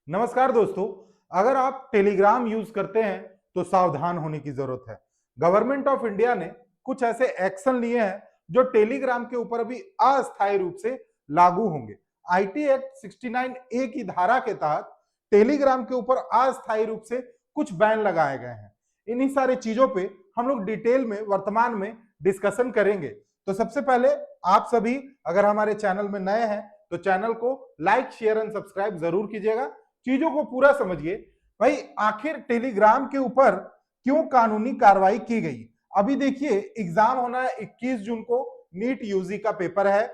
नमस्कार दोस्तों। अगर आप टेलीग्राम यूज करते हैं तो सावधान होने की जरूरत है। गवर्नमेंट ऑफ इंडिया ने कुछ ऐसे एक्शन लिए हैं जो टेलीग्राम के ऊपर अभी अस्थायी रूप से लागू होंगे। आईटी एक्ट 69 ए की धारा के तहत टेलीग्राम के ऊपर अस्थायी रूप से कुछ बैन लगाए गए हैं। इन्हीं सारी चीजों पे हम लोग डिटेल में वर्तमान में डिस्कशन करेंगे। तो सबसे पहले आप सभी अगर हमारे चैनल में नए हैं तो चैनल को लाइक शेयर एंड सब्सक्राइब जरूर कीजिएगा। चीजों को पूरा समझिए। भाई आखिर टेलीग्राम के ऊपर क्यों कानूनी कार्रवाई की गई। अभी देखिए एग्जाम होना है 21 जून को। नीट यूजी का पेपर है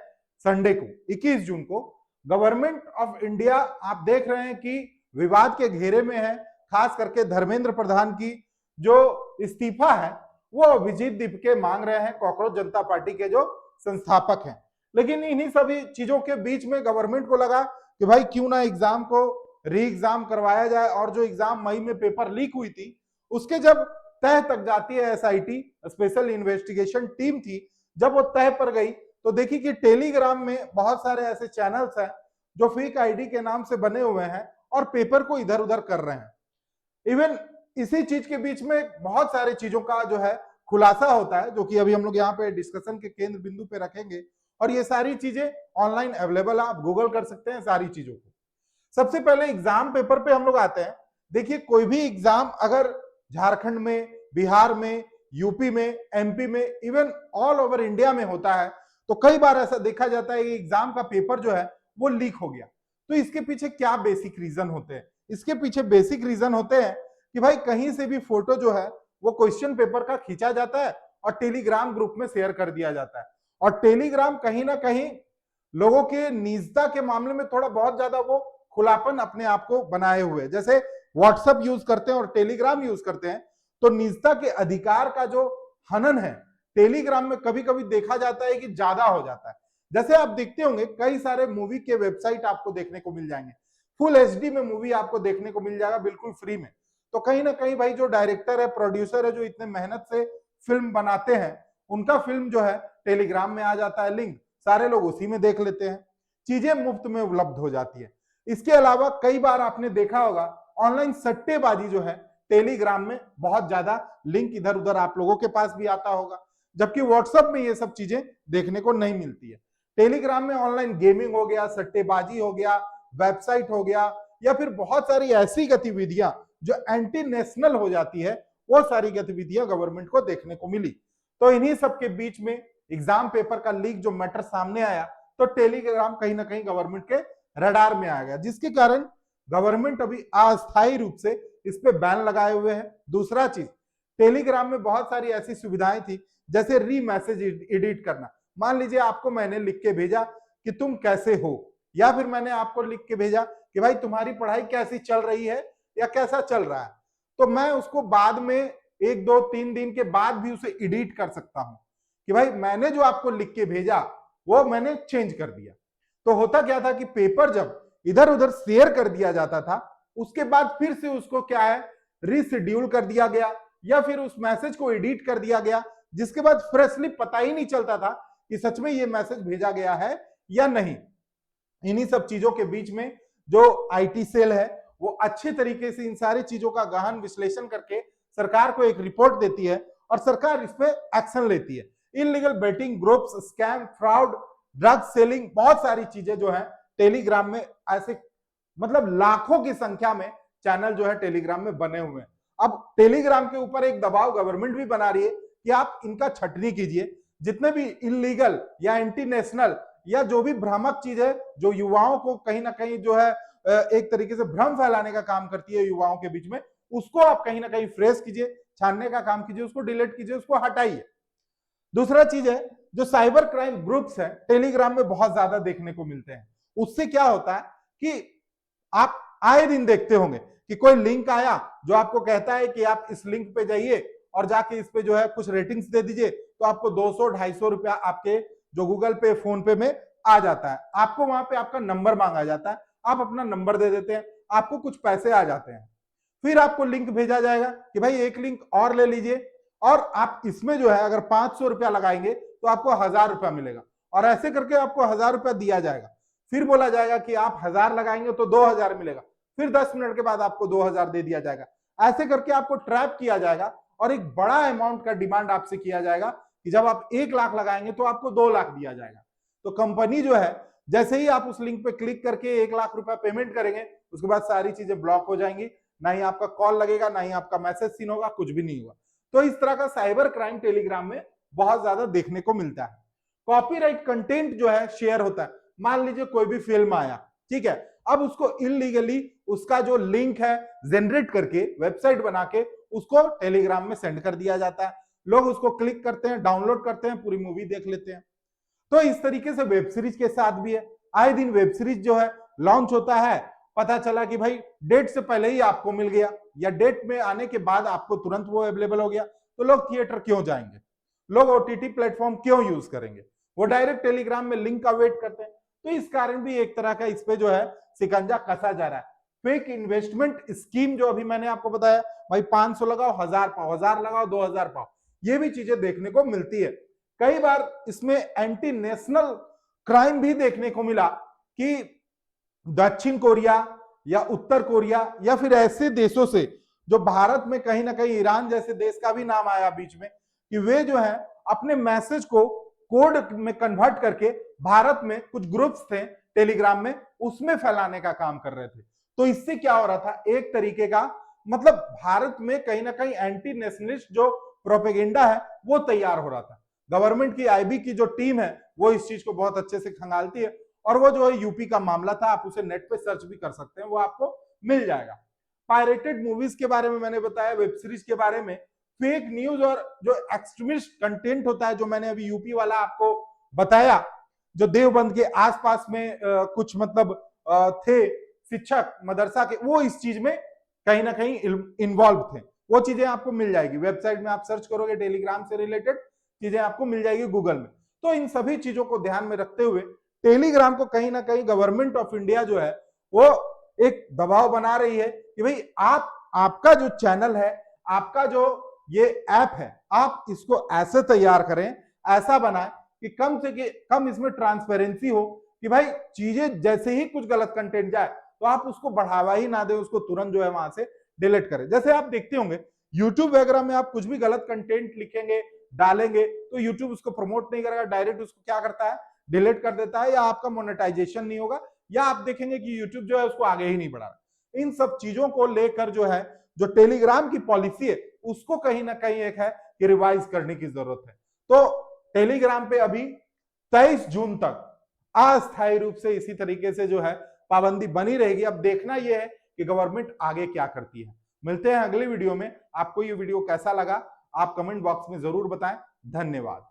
संडे को 21 जून को। गवर्नमेंट ऑफ इंडिया आप देख रहे हैं कि विवाद के घेरे में है। खास करके धर्मेंद्र प्रधान की जो इस्तीफा है वो अभिजीत दीपके मांग रहे हैं, कॉकरोच जनता पार्टी के जो संस्थापक हैं। लेकिन इन्हीं सभी चीजों के बीच में गवर्नमेंट को लगा कि भाई क्यों ना एग्जाम को री एग्जाम करवाया जाए। और जो एग्जाम मई में पेपर लीक हुई थी उसके जब तह तक जाती है एसआईटी स्पेशल इन्वेस्टिगेशन टीम थी, जब वो तह पर गई तो देखी कि टेलीग्राम में बहुत सारे ऐसे चैनल्स हैं जो फेक आईडी के नाम से बने हुए हैं और पेपर को इधर उधर कर रहे हैं। इवन इसी चीज के बीच में बहुत सारी चीजों का जो है खुलासा होता है, जो कि अभी हम लोग यहाँ पे डिस्कशन के केंद्र बिंदु पे रखेंगे। और ये सारी चीजें ऑनलाइन अवेलेबल है, आप गूगल कर सकते हैं सारी चीजों को। सबसे पहले एग्जाम पेपर पे हम लोग आते हैं। देखिए कोई भी एग्जाम अगर झारखंड में, बिहार में, यूपी में, एमपी में, इवन ऑल ओवर इंडिया में होता है तो कई बार ऐसा देखा जाता है कि एग्जाम का पेपर जो है वो लीक हो गया। तो इसके पीछे क्या बेसिक रीजन होते हैं? इसके पीछे बेसिक रीजन होते हैं कि भाई कहीं से भी फोटो जो है वो क्वेश्चन पेपर का खींचा जाता है और टेलीग्राम ग्रुप में शेयर कर दिया जाता है। और टेलीग्राम कहीं ना कहीं लोगों के निजता के मामले में थोड़ा बहुत ज्यादा वो खुलापन अपने आप को बनाए हुए, जैसे व्हाट्सएप यूज करते हैं और टेलीग्राम यूज करते हैं तो निजता के अधिकार का जो हनन है टेलीग्राम में कभी कभी देखा जाता है कि ज्यादा हो जाता है। जैसे आप देखते होंगे कई सारे मूवी के वेबसाइट आपको देखने को मिल जाएंगे, फुल एचडी में मूवी आपको देखने को मिल जाएगा बिल्कुल फ्री में। तो कहीं ना कहीं भाई जो डायरेक्टर है, प्रोड्यूसर है, जो इतने मेहनत से फिल्म बनाते हैं, उनका फिल्म जो है टेलीग्राम में आ जाता है लिंक, सारे लोग उसी में देख लेते हैं, चीजें मुफ्त में उपलब्ध हो जाती है। इसके अलावा कई बार आपने देखा होगा ऑनलाइन सट्टेबाजी जो है टेलीग्राम में बहुत ज्यादा लिंक इधर उधर आप लोगों के पास भी आता होगा, जबकि व्हाट्सएप में ये सब चीजें देखने को नहीं मिलती है। टेलीग्राम में ऑनलाइन गेमिंग हो गया, सट्टेबाजी हो गया, वेबसाइट हो गया, या फिर बहुत सारी ऐसी गतिविधियां जो एंटी नेशनल हो जाती है, वो सारी गतिविधियां गवर्नमेंट को देखने को मिली। तो इन्हीं सब के बीच में एग्जाम पेपर का लीक जो मैटर सामने आया तो टेलीग्राम कहीं ना कहीं गवर्नमेंट के रडार में आ गया, जिसके कारण गवर्नमेंट अभी अस्थायी रूप से इस पे बैन लगाए हुए है। दूसरा चीज, टेलीग्राम में बहुत सारी ऐसी सुविधाएं थी जैसे री मैसेज एडिट करना। मान लीजिए आपको मैंने लिख के भेजा कि तुम कैसे हो, या फिर मैंने आपको लिख के भेजा कि भाई तुम्हारी पढ़ाई कैसी चल रही है या कैसा चल रहा है, तो मैं उसको बाद में 1 2 3 दिन के बाद भी उसे एडिट कर सकता हूं कि भाई मैंने जो आपको लिख के भेजा वो मैंने चेंज कर दिया। तो होता क्या था कि पेपर जब इधर उधर शेयर कर दिया जाता था उसके बाद फिर से उसको क्या है रीशेड्यूल कर दिया गया या फिर उस मैसेज को एडिट कर दिया गया, जिसके बाद फ्रेशली पता ही नहीं चलता था कि सच में ये मैसेज भेजा गया है या नहीं। इन्हीं सब चीजों के बीच में जो आईटी सेल है वो अच्छे तरीके से इन सारी चीजों का गहन विश्लेषण करके सरकार को एक रिपोर्ट देती है और सरकार इस पे एक्शन लेती है। Illegal betting groups, scam, fraud, drug selling, बहुत सारी चीजें जो है टेलीग्राम में ऐसे मतलब लाखों की संख्या में चैनल जो है टेलीग्राम में बने हुए हैं। अब टेलीग्राम के ऊपर एक दबाव गवर्नमेंट भी बना रही है कि आप इनका छटनी कीजिए। जितने भी इलीगल या एंटी नेशनल या जो भी भ्रामक चीज है जो युवाओं को कहीं ना कहीं जो है एक तरीके से भ्रम फैलाने का काम करती है युवाओं के बीच में, उसको आप कहीं ना कहीं फ्रेश कीजिए, छानने का काम कीजिए, उसको डिलीट कीजिए, उसको हटाइए। दूसरा चीज है जो साइबर क्राइम ग्रुप्स है टेलीग्राम में बहुत ज्यादा देखने को मिलते हैं। उससे क्या होता है कि आप आए दिन देखते होंगे कि कोई लिंक आया जो आपको कहता है कि आप इस लिंक पे जाइए और जाके इस पे जो है कुछ रेटिंग्स दे दीजिए तो आपको 200-250 रुपया आपके जो गूगल पे, फोन पे में आ जाता है। आपको वहां पे आपका नंबर मांगा जाता है, आप अपना नंबर दे देते हैं, आपको कुछ पैसे आ जाते हैं। फिर आपको लिंक भेजा जाएगा कि भाई एक लिंक और ले लीजिए और आप इसमें जो है अगर 500 रुपया लगाएंगे तो आपको 1000 रुपया मिलेगा, और ऐसे करके आपको 1000 रुपया दिया जाएगा। फिर बोला जाएगा कि आप 1000 लगाएंगे तो 2000 मिलेगा, फिर 10 मिनट के बाद आपको 2000 दे दिया जाएगा। ऐसे करके आपको ट्रैप किया जाएगा और एक बड़ा अमाउंट का डिमांड आपसे किया जाएगा कि जब आप 1 लाख लगाएंगे तो आपको 2 लाख दिया जाएगा। तो कंपनी जो है, जैसे ही आप उस लिंक पे क्लिक करके 1 लाख रुपया पेमेंट करेंगे, उसके बाद सारी चीजें ब्लॉक हो जाएंगी, ना ही आपका कॉल लगेगा, ना ही आपका मैसेज सीन होगा, कुछ भी नहीं होगा। तो इस तरह का साइबर क्राइम टेलीग्राम में बहुत ज्यादा देखने को मिलता है। कॉपीराइट कंटेंट जो है शेयर होता है। मान लीजिए कोई भी फिल्म आया, ठीक है, अब उसको इलीगली उसका जो लिंक है जनरेट करके वेबसाइट बना के उसको टेलीग्राम में सेंड कर दिया जाता है। लोग उसको क्लिक करते हैं, डाउनलोड करते हैं, पूरी मूवी देख लेते हैं। तो इस तरीके से वेब सीरीज के साथ भी है। आए दिन वेब सीरीज जो है लॉन्च होता है, पता चला कि भाई डेट से पहले ही आपको मिल गया या डेट में आने के बाद आपको तुरंत वो अवेलेबल हो गया, तो लोग थिएटर क्यों जाएंगे, लोग ओटीटी प्लेटफॉर्म क्यों यूज करेंगे, वो डायरेक्ट टेलीग्राम में लिंक का वेट करते हैं। तो इस कारण भी एक तरह का इस पे जो है शिकंजा कसा जा रहा है। फेक इन्वेस्टमेंट स्कीम जो अभी मैंने आपको बताया, भाई 500 लगाओ, 1000 पाओ, 1000 लगाओ 2000 पाओ, ये भी चीजें देखने को मिलती है। कई बार इसमें एंटी नेशनल क्राइम भी देखने को मिला कि दक्षिण कोरिया या उत्तर कोरिया या फिर ऐसे देशों से जो भारत में कहीं ना कहीं ईरान जैसे देश का भी नाम आया बीच में, कि वे जो है अपने मैसेज को कोड में कन्वर्ट करके भारत में कुछ ग्रुप्स थे टेलीग्राम में, उसमें फैलाने का काम कर रहे थे। तो इससे क्या हो रहा था, एक तरीके का मतलब भारत में कहीं ना कहीं एंटी नेशनलिस्ट जो प्रोपेगेंडा है वो तैयार हो रहा था। गवर्नमेंट की आईबी की जो टीम है वो इस चीज को बहुत अच्छे से खंगालती है, और वो जो है यूपी का मामला था, आप उसे नेट पे सर्च भी कर सकते हैं, वो आपको मिल जाएगा। पायरेटेड मूवीज के बारे में मैंने बताया, वेब सीरीज के बारे में, फेक न्यूज और जो एक्सट्रीमिस्ट कंटेंट होता है, जो मैंने अभी यूपी वाला आपको बताया, जो देवबंद के आसपास में कुछ मतलब थे शिक्षक मदरसा के, वो इस चीज में कहीं ना कहीं इन्वॉल्व थे। वो चीजें आपको मिल जाएगी वेबसाइट में, आप सर्च करोगे टेलीग्राम से रिलेटेड चीजें आपको मिल जाएगी गूगल में। तो इन सभी चीजों को ध्यान में रखते हुए टेलीग्राम को कहीं ना कहीं गवर्नमेंट ऑफ इंडिया जो है वो एक दबाव बना रही है कि भाई आपका जो चैनल है, आपका जो ये ऐप है, आप इसको ऐसे तैयार करें, ऐसा बनाएं कि कम से कम इसमें ट्रांसपेरेंसी हो, कि भाई चीजें जैसे ही कुछ गलत कंटेंट जाए तो आप उसको बढ़ावा ही ना दें, उसको तुरंत जो है वहां से डिलीट करें। जैसे आप देखते होंगे यूट्यूब वगैरह में आप कुछ भी गलत कंटेंट लिखेंगे, डालेंगे, तो यूट्यूब उसको प्रमोट नहीं करेगा, डायरेक्ट उसको क्या करता है, डिलीट कर देता है, या आपका मोनेटाइजेशन नहीं होगा, या आप देखेंगे कि यूट्यूब जो है उसको आगे ही नहीं बढ़ा रहा। इन सब चीजों को लेकर जो है जो टेलीग्राम की पॉलिसी है उसको कहीं ना कहीं एक है कि रिवाइज करने की जरूरत है। तो टेलीग्राम पे अभी 23 जून तक अस्थायी रूप से इसी तरीके से जो है पाबंदी बनी रहेगी। अब देखना यह है कि गवर्नमेंट आगे क्या करती है। मिलते हैं अगले वीडियो में। आपको ये वीडियो कैसा लगा आप कमेंट बॉक्स में जरूर बताएं। धन्यवाद।